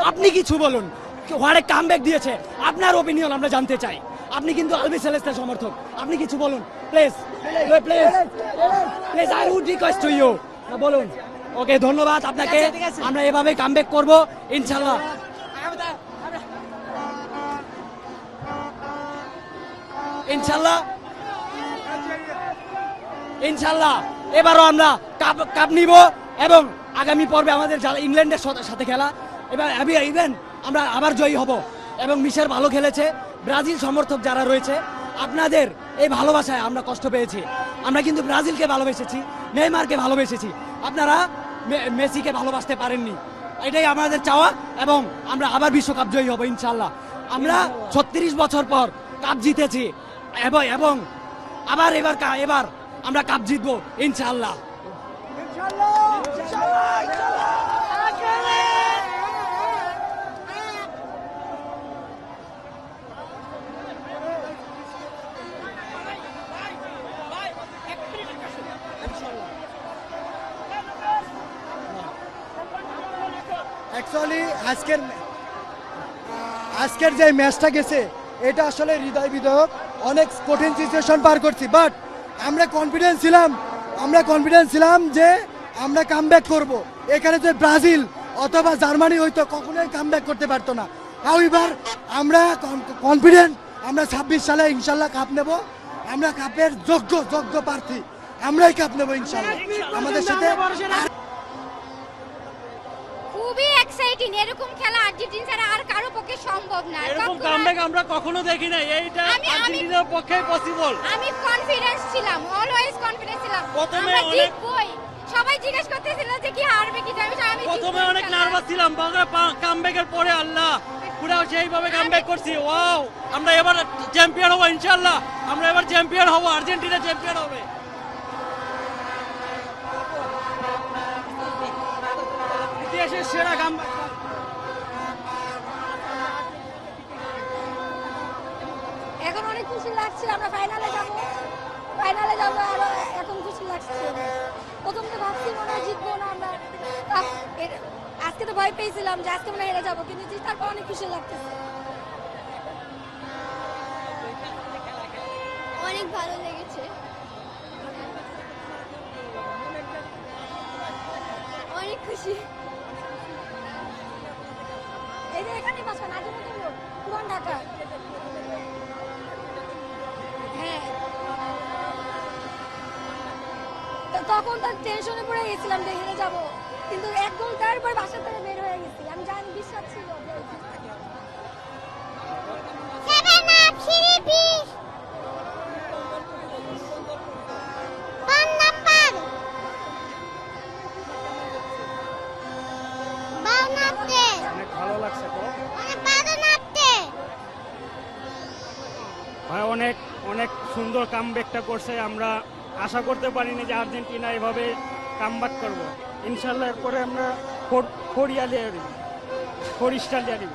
আপনি কিছু বলুন, হোয়াট কামব্যাক দিয়েছে আপনার ওপিনিয়ন আমরা জানতে চাই। আপনি কিন্তু আলবি সেলেস্টের সমর্থক, আপনি কিছু বলুন please please please, I would request to you, বলুন। ওকে, ধন্যবাদ আপনাকে। আমরা এভাবে কামব্যাক করব ইনশাআল্লাহ। ইনশাআল্লাহ ইনশাআল্লাহ এবারও আমরা কাপ নিব এবং আগামী পর্বে আমাদের যারা ইংল্যান্ডের সাথে খেলা এবার ইভেন আমরা আবার জয়ী হব। এবং মিশর ভালো খেলেছে, ব্রাজিল সমর্থক যারা রয়েছে আপনাদের এই ভালোবাসায় আমরা কষ্ট পেয়েছি। আমরা কিন্তু ব্রাজিলকে ভালোবেসেছি, নেইমারকে ভালোবেসেছি, আপনারা মেসিকে ভালোবাসতে পারেননি। এটাই আমাদের চাওয়া এবং আমরা আবার বিশ্বকাপ জয়ী হব ইনশাআল্লাহ। আমরা 36 বছর পর কাপ জিতেছি এবং আবার এবার আমরা কাপ জিতবো ইনশাআল্লাহ। অ্যাকচুয়ালি আজকের যে ম্যাচটা গেছে এটা আসলে হৃদয় বিদারক, অনেক কঠিন সিচুয়েশন পার করছি, বাট আমরা কনফিডেন্স ছিলাম যে আমরা কামব্যাক করব। এখানে যে ব্রাজিল অথবা জার্মানি হয়তো কখনোই কামব্যাক করতে পারতো না। এবার আমরা কনফিডেন্ট, আমরা 26 সালে ইনশাল্লাহ কাপ নেব। আমরা কাপের যোগ্য প্রার্থী, আমরাই কাপ নেব ইনশাল্লাহ। আমাদের সাথে খুবই এক্সাইটিং, এরকম খেলা আর্জেন্টিনা ছাড়া আর কারো পক্ষে সম্ভব না। এরকম কামব্যাক আমরা কখনো দেখি নাই, এইটা আর্জেন্টিনার পক্ষে পসিবল। আমি কনফিডেন্স ছিলাম, অলওয়েজ কনফিডেন্স ছিলাম। প্রথমে সবাই জিজ্ঞেস করতেছিল যে কি হারবে কি যাবে, আমি প্রথমে অনেক নার্ভাস ছিলাম, কামব্যাকের পরে আল্লাহ পুরো সেইভাবে কামব্যাক করছি। ওয়াও, আমরা এবার চ্যাম্পিয়ন হব ইনশাআল্লাহ। আমরা এবার চ্যাম্পিয়ন হব, আর্জেন্টিনা চ্যাম্পিয়ন হবে। ইতিহাসের সেরা কামব্যাক। এখন অনেক খুশি লাগছে, আমরা ফাইনালে যাব আর এখন খুশি লাগছে। প্রথম তো ভাবছি মনে হয় জিতবো না আমরা, আজকে তো ভয় পেয়েছিলাম যে আজকে মনে হয় হেরে যাবো, কিন্তু জিতার পর অনেক খুশি লাগতেছে। অনেক ভালো লেগেছে, অনেক খুশি। এই যে এখানে বাসা পুরান ঢাকা। হ্যাঁ, তখন তার টেনশনে পড়ে গেছিলাম যে হেরে যাবো, কিন্তু 1 ঘন্টার পর বাসা থেকে বের হয়ে গেছি। আমি জানি বিশ্বাস ছিল ভালো লাগছে তো ভাই, অনেক সুন্দর কামব্যাকটা করছে। আমরা আশা করতে পারিনি যে আর্জেন্টিনা এভাবে কামব্যাক করবো। ইনশাল্লাহ এরপরে আমরা 4 স্টার দিয়ে দিব।